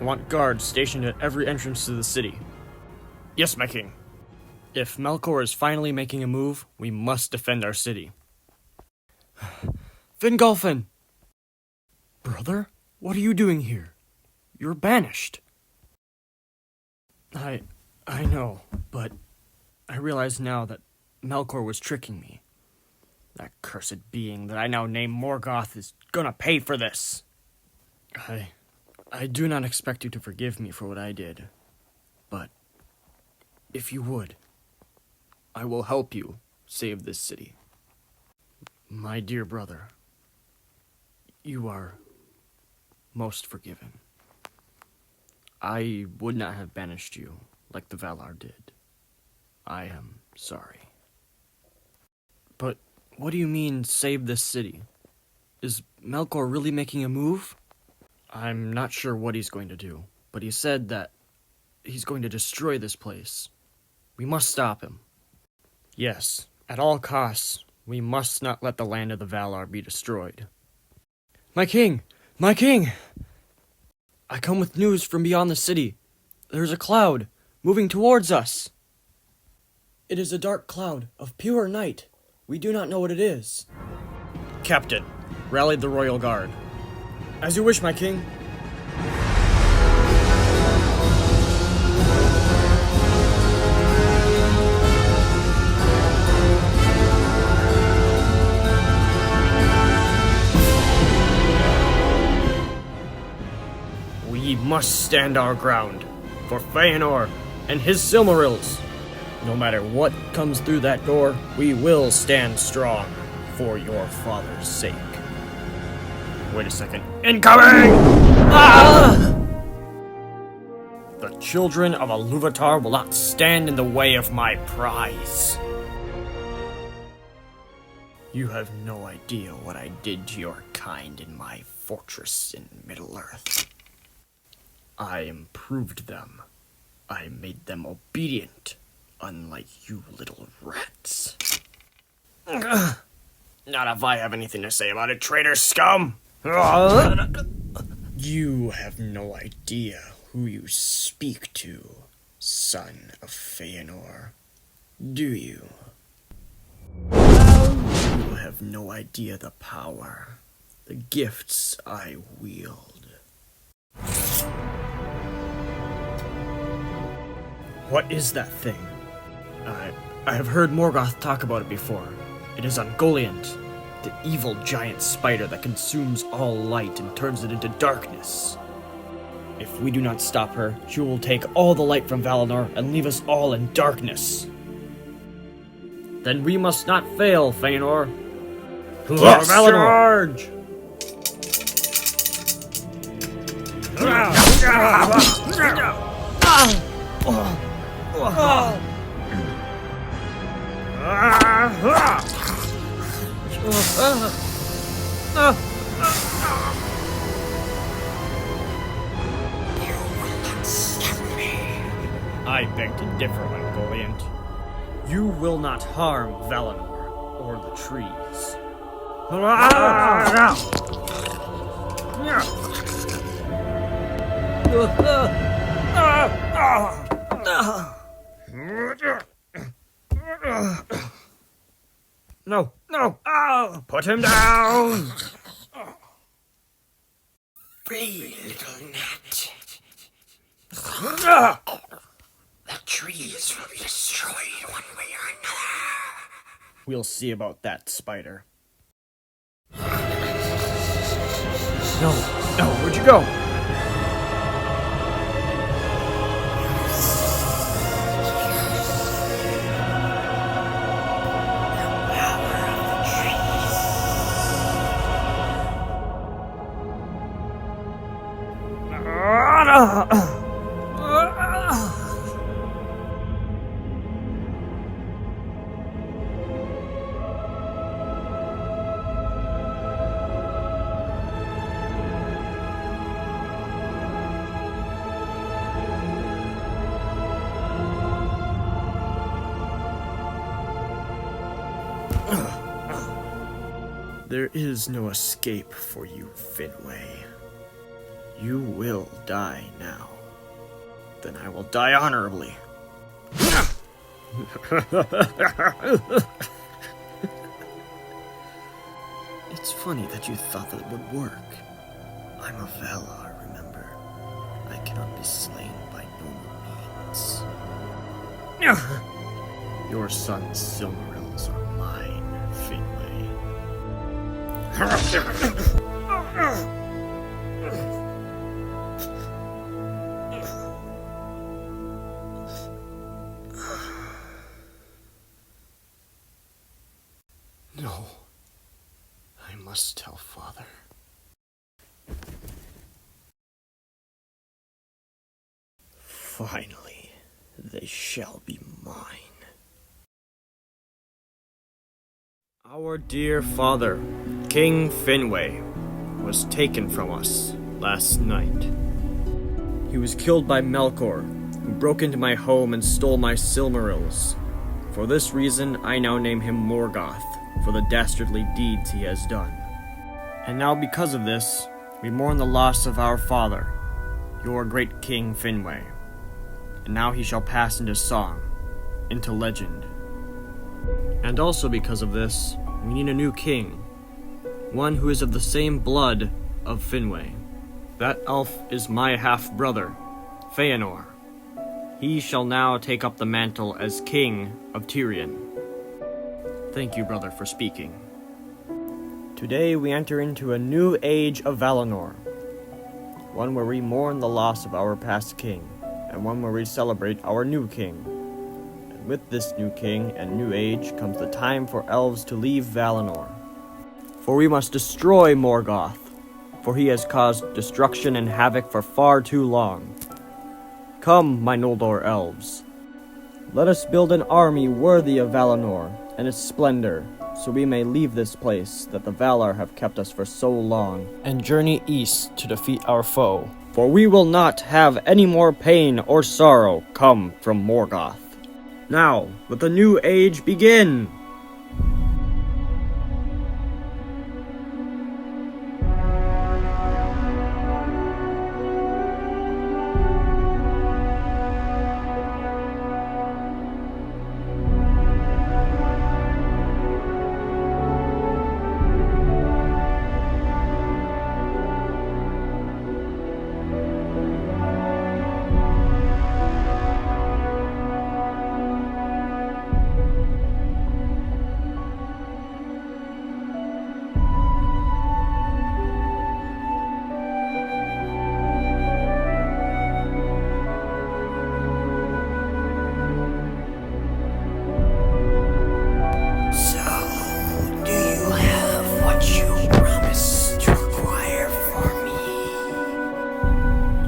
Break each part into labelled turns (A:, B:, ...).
A: I want guards stationed at every entrance to the city. Yes, my king. If Melkor is finally making a move, we must defend our city. Fingolfin! Brother, what are you doing here? You're banished. I know, but I realize now that Melkor was tricking me. That cursed being that I now name Morgoth is gonna pay for this. I do not expect you to forgive me for what I did, but if you would, I will help you save this city. My dear brother, you are most forgiven. I would not have banished you like the Valar did. I am sorry. But what do you mean, save this city? Is Melkor really making a move? I'm not sure what he's going to do, but he said that he's going to destroy this place. We must stop him. Yes, at all costs, we must not let the land of the Valar be destroyed. My king! My king! I come with news from beyond the city. There's a cloud moving towards us. It is a dark cloud of pure night. We do not know what it is. Captain, rally the royal guard. As you wish, my king. We must stand our ground for Feanor and his Silmarils. No matter what comes through that door, we will stand strong for your father's sake. Wait a second. Incoming! Ah! The children of Iluvatar will not stand in the way of my prize. You have no idea what I did to your kind in my fortress in Middle-earth. I improved them. I made them obedient, unlike you little rats. Not if I have anything to say about it, traitor scum! You have no idea who you speak to, son of Feanor, do you? You have no idea the power, the gifts I wield. What is that thing? I have heard Morgoth talk about it before. It is Ungoliant, the evil giant spider that consumes all light and turns it into darkness. If we do not stop her, she will take all the light from Valinor and leave us all in darkness. Then we must not fail, Feanor.
B: Yes,
A: Valinor! Charge! I beg to differ, Ungoliant. You will not harm Valinor or the trees. No, no! Put him down!
B: Flee, little net. The trees will be destroyed one way or another.
A: We'll see about that, Spider. No, where'd you go? There is no escape for you, Finwë. You will die now. Then I will die honorably. It's funny that you thought that would work. I'm a Valar, remember? I cannot be slain by normal means. Your son's Silmarils are mine, Finwë. No. I must tell Father. Finally, they shall be mine. Our dear father, King Finwë, was taken from us last night. He was killed by Melkor, who broke into my home and stole my Silmarils. For this reason, I now name him Morgoth, for the dastardly deeds he has done. And now because of this, we mourn the loss of our father, your great King Finwë. And now he shall pass into song, into legend. And also because of this, we need a new king, one who is of the same blood of Finwë. That elf is my half-brother, Feanor. He shall now take up the mantle as king of Tirion. Thank you, brother, for speaking. Today we enter into a new age of Valinor, one where we mourn the loss of our past king, and one where we celebrate our new king. And with this new king and new age comes the time for elves to leave Valinor. For we must destroy Morgoth, for he has caused destruction and havoc for far too long. Come, my Noldor elves. Let us build an army worthy of Valinor and its splendor, so we may leave this place that the Valar have kept us for so long, and journey east to defeat our foe. For we will not have any more pain or sorrow come from Morgoth. Now, let the new age begin!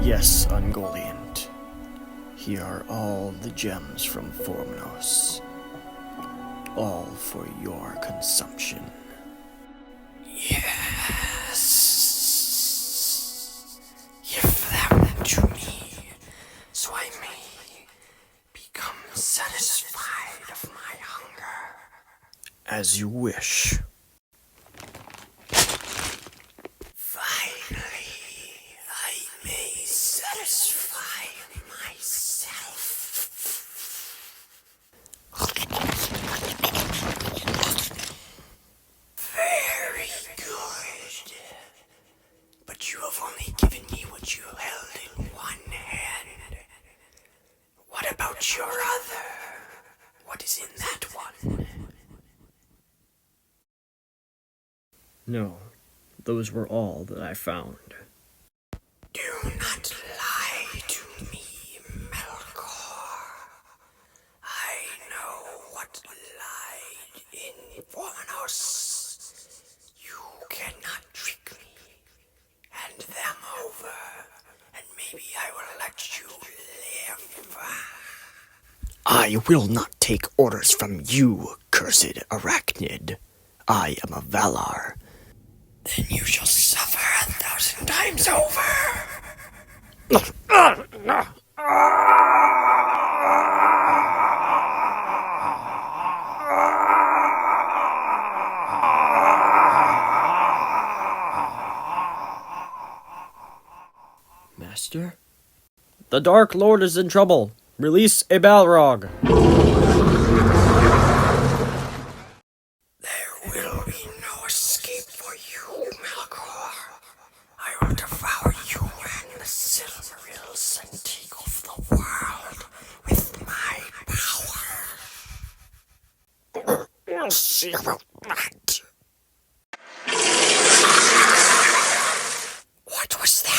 A: Yes, Ungoliant. Here are all the gems from Formnos. All for your consumption.
B: Yes. Give them to me, so I may become satisfied of my hunger.
A: As you wish.
B: Finally, I may satisfy myself. Very good. But you have only given me what you held in one hand. What about your other? What is in that one?
A: No, those were all that I found.
B: Do not lie to me, Melkor. I know what lied in Formnos. You cannot trick me. Hand them over, and maybe I will let you live.
A: I will not take orders from you, cursed arachnid. I am a Valar.
B: Then you shall suffer 1,000 times over.
A: Master? The Dark Lord is in trouble. Release a Balrog.
B: There will be no escape for you, Melkor. I will devour you and the Silmarillion and take off the world with my power. We'll see about that. What was that?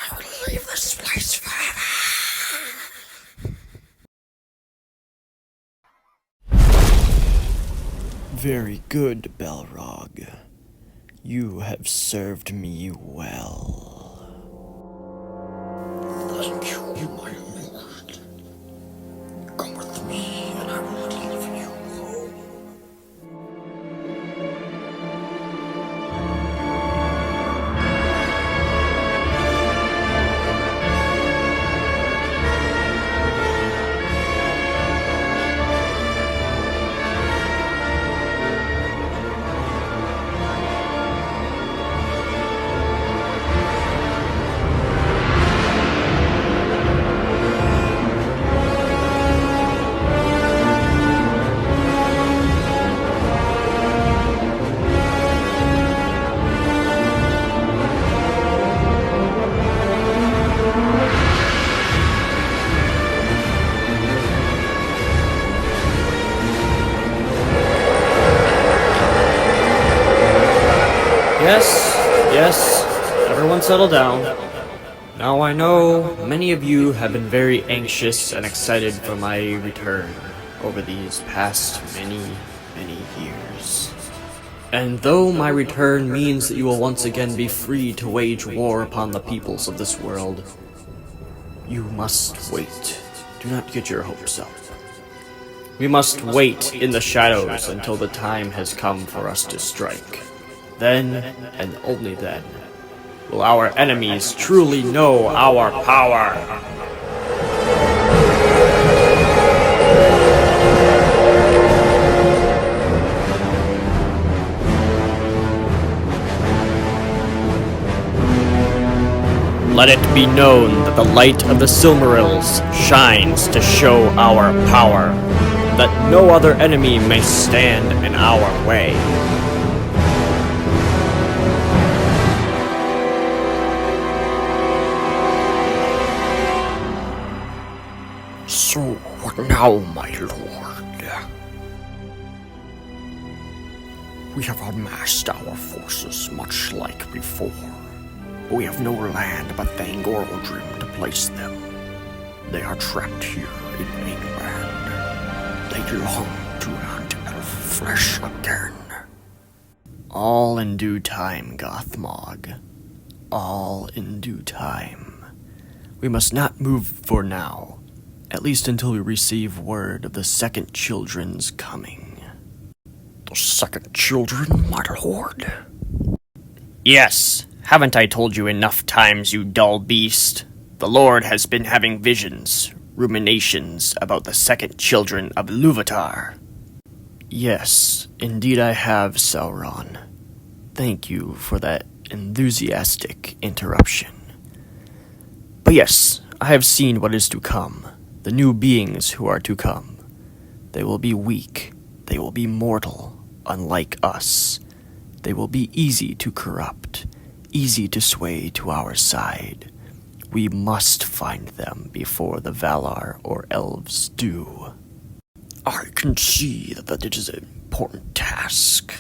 B: I will leave this place forever.
A: Very good, Balrog. You have served me well.
B: Thank you, my lord. Come with me, and I will leave you home.
A: Yes, everyone settle down. Now I know many of you have been very anxious and excited for my return over these past many years. And though my return means that you will once again be free to wage war upon the peoples of this world, you must wait. Do not get your hopes up. We must wait in the shadows until the time has come for us to strike. Then, and only then, will our enemies truly know our power. Let it be known that the light of the Silmarils shines to show our power, that no other enemy may stand in our way.
B: So, what now, my lord? We have amassed our forces much like before. We have no land but Thangorldrim to place them. They are trapped here in England. They long to hunt elf flesh again.
A: All in due time, Gothmog. All in due time. We must not move for now. At least until we receive word of the second children's coming.
B: The second children, my lord?
A: Yes, haven't I told you enough times, you dull beast? The Lord has been having visions, ruminations about the second children of Ilúvatar. Yes, indeed I have, Sauron. Thank you for that enthusiastic interruption. But yes, I have seen what is to come. The new beings who are to come. They will be weak. They will be mortal, unlike us. They will be easy to corrupt, easy to sway to our side. We must find them before the Valar or elves do.
B: I can see that it is an important task.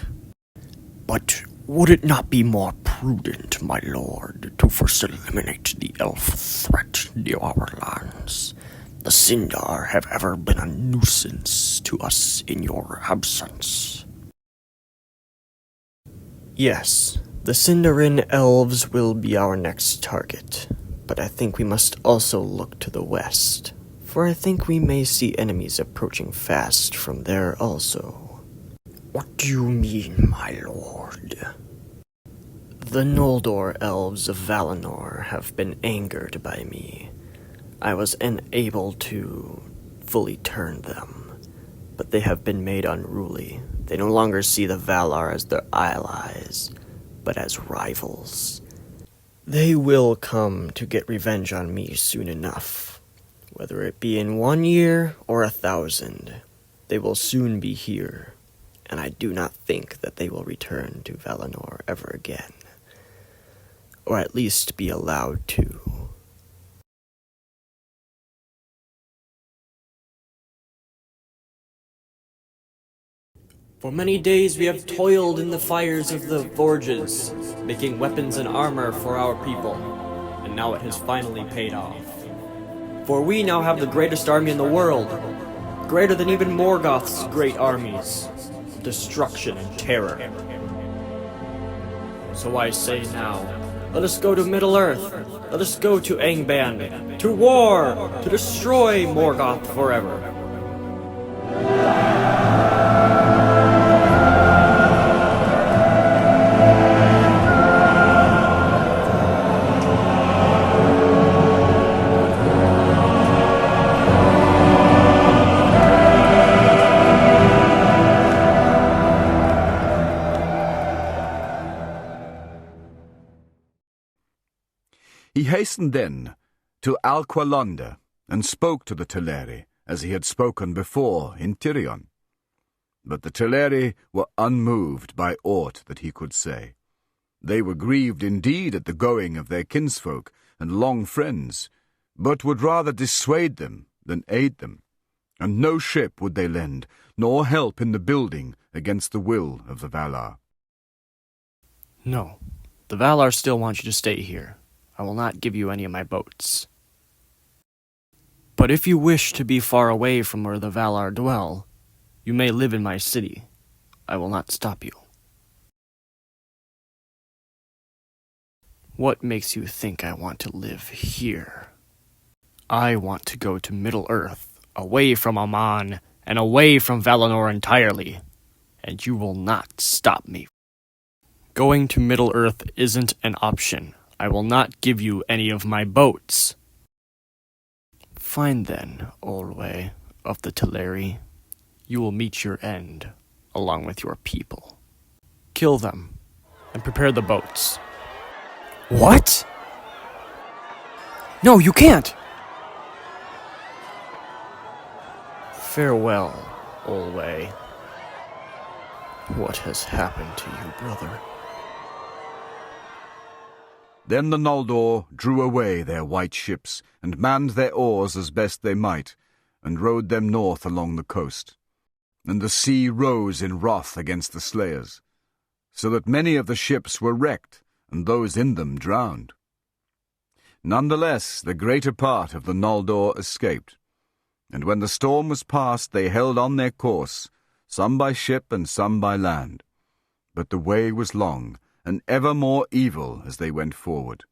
B: But would it not be more prudent, my lord, to first eliminate the elf threat near our lands? The Sindar have ever been a nuisance to us in your absence.
A: Yes, the Sindarin elves will be our next target, but I think we must also look to the west, for I think we may see enemies approaching fast from there also.
B: What do you mean, my lord?
A: The Noldor elves of Valinor have been angered by me. I was unable to fully turn them. but they have been made unruly. They no longer see the Valar as their allies, but as rivals. They will come to get revenge on me soon enough. Whether it be in 1 year or 1,000, they will soon be here, and I do not think that they will return to Valinor ever again. Or at least be allowed to. For many days we have toiled in the fires of the forges, making weapons and armor for our people, and now it has finally paid off. For we now have the greatest army in the world, greater than even Morgoth's great armies, of destruction and terror. So I say now, let us go to Middle-earth, let us go to Angband, to war, to destroy Morgoth forever.
C: He hastened then to Alqualonda and spoke to the Teleri, as he had spoken before in Tirion. But the Teleri were unmoved by aught that he could say. They were grieved indeed at the going of their kinsfolk and long friends, but would rather dissuade them than aid them, and no ship would they lend, nor help in the building against the will of the Valar.
A: No, the Valar still want you to stay here. I will not give you any of my boats. But if you wish to be far away from where the Valar dwell, you may live in my city. I will not stop you. What makes you think I want to live here? I want to go to Middle-earth, away from Aman, and away from Valinor entirely, and you will not stop me. Going to Middle-earth isn't an option. I will not give you any of my boats. Fine then, Olwe of the Teleri. You will meet your end, along with your people. Kill them, and prepare the boats. What? No, you can't! Farewell, Olwe. What has happened to you, brother?
C: Then the Noldor drew away their white ships, and manned their oars as best they might, and rowed them north along the coast. And the sea rose in wrath against the slayers, so that many of the ships were wrecked, and those in them drowned. Nonetheless, the greater part of the Noldor escaped, and when the storm was past they held on their course, some by ship and some by land. But the way was long, and ever more evil as they went forward.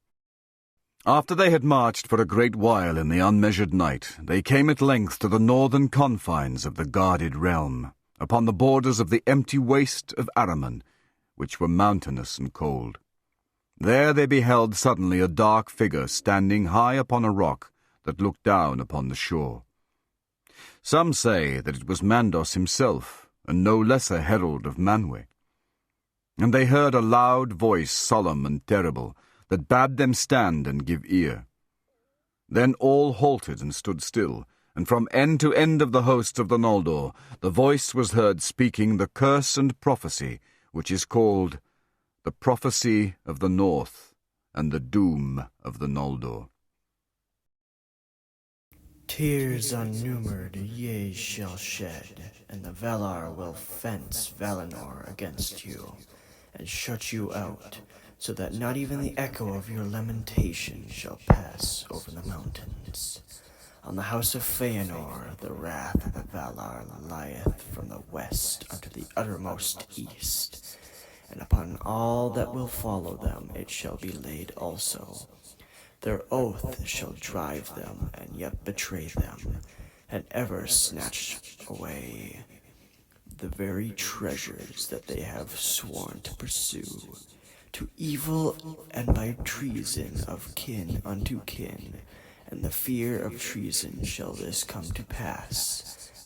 C: After they had marched for a great while in the unmeasured night, they came at length to the northern confines of the guarded realm, upon the borders of the empty waste of Araman, which were mountainous and cold. There they beheld suddenly a dark figure standing high upon a rock that looked down upon the shore. Some say that it was Mandos himself, and no less a herald of Manwë. And they heard a loud voice, solemn and terrible, that bade them stand and give ear. Then all halted and stood still, and from end to end of the host of the Noldor the voice was heard speaking the curse and prophecy, which is called the prophecy of the North, and the doom of the Noldor.
A: Tears unnumbered ye shall shed, and the Valar will fence Valinor against you, and shut you out, so that not even the echo of your lamentation shall pass over the mountains. On the house of Feanor the wrath of the Valar lieth from the west unto the uttermost east, and upon all that will follow them it shall be laid also. Their oath shall drive them, and yet betray them, and ever snatch away the very treasures that they have sworn to pursue, to evil and by treason of kin unto kin, and the fear of treason shall this come to pass,